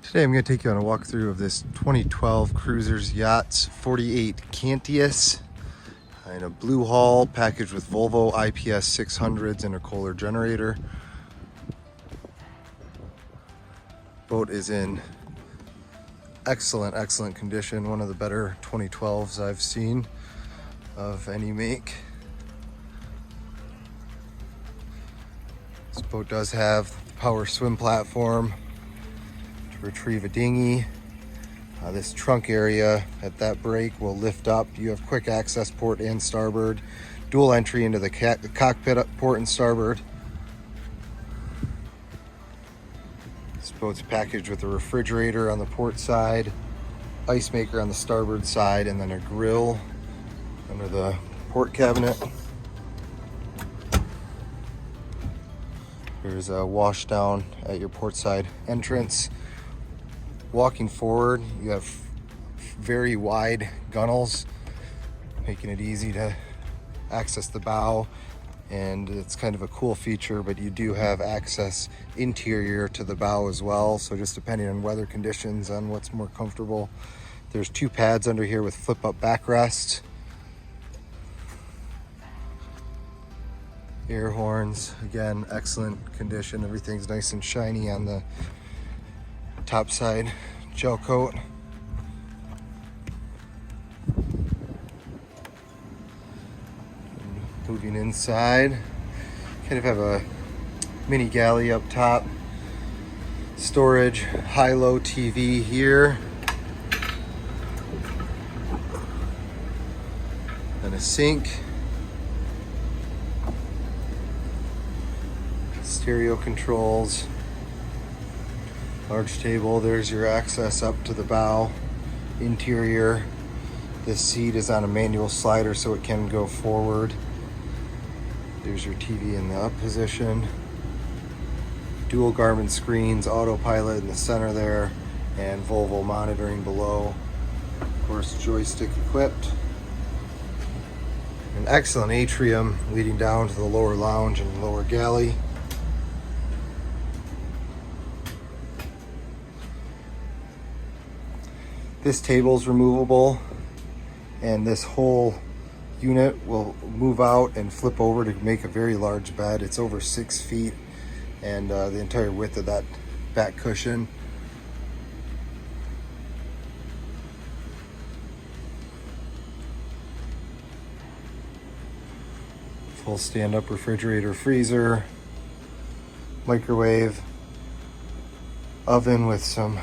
Today I'm going to take you on a walkthrough of this 2012 Cruisers Yachts 48 CANTIUS in a blue hull packaged with Volvo IPS 600s and a Kohler generator. Boat is in excellent condition, one of the better 2012s I've seen of any make. This boat does have the power swim platform to retrieve a dinghy. This trunk area at that break will lift up. You have quick access port and starboard, dual entry into the cockpit port and starboard. This boat's packaged with a refrigerator on the port side, ice maker on the starboard side, and then a grill under the port cabinet. There's a wash down at your port side entrance. Walking forward, you have very wide gunnels, making it easy to access the bow, and it's kind of a cool feature, but you do have access interior to the bow as well, so just depending on weather conditions on what's more comfortable. There's two pads under here with flip up backrest, air horns, again excellent condition. Everything's nice and shiny on the top side gel coat. Moving inside, kind of have a mini galley up top, storage, high-low TV here, and a sink, stereo controls, large table. There's your access up to the bow. Interior, this seat is on a manual slider so it can go forward. There's your TV in the up position. Dual Garmin screens, autopilot in the center there, and Volvo monitoring below. Of course, joystick equipped. An excellent atrium leading down to the lower lounge and lower galley. This table's removable, and this whole unit will move out and flip over to make a very large bed. It's over 6 feet, and the entire width of that back cushion. Full stand-up refrigerator, freezer, microwave, oven with some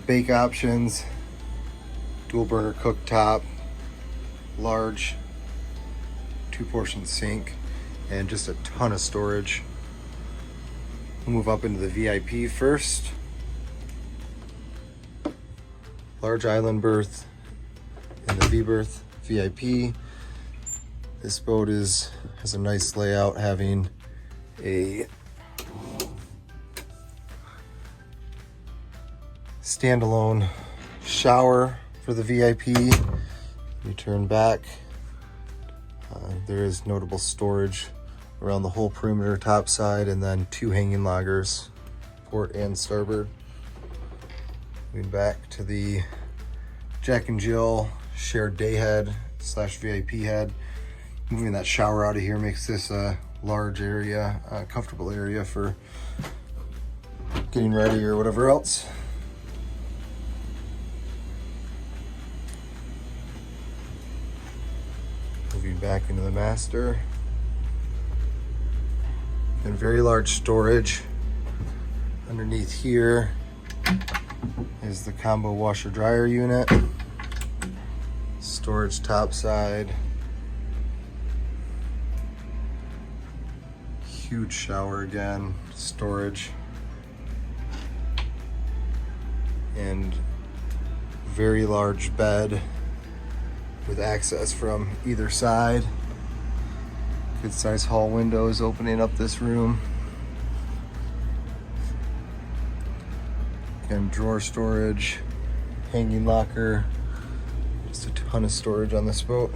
bake options, dual burner cooktop, large 2-portion sink, and just a ton of storage. We'll move up into the VIP first. Large island berth in the V berth VIP. This boat has a nice layout, having a standalone shower for the VIP. You turn back, there is notable storage around the whole perimeter top side, and then 2 hanging loggers, port and starboard. Moving back to the Jack and Jill shared day head / VIP head. Moving that shower out of here makes this a large area, a comfortable area for getting ready or whatever else. Moving back into the master, and very large storage. Underneath here is the combo washer dryer unit, storage top side, huge shower again, storage, and very large bed with access from either side. Good size hall windows opening up this room. Again, drawer storage, hanging locker, just a ton of storage on this boat.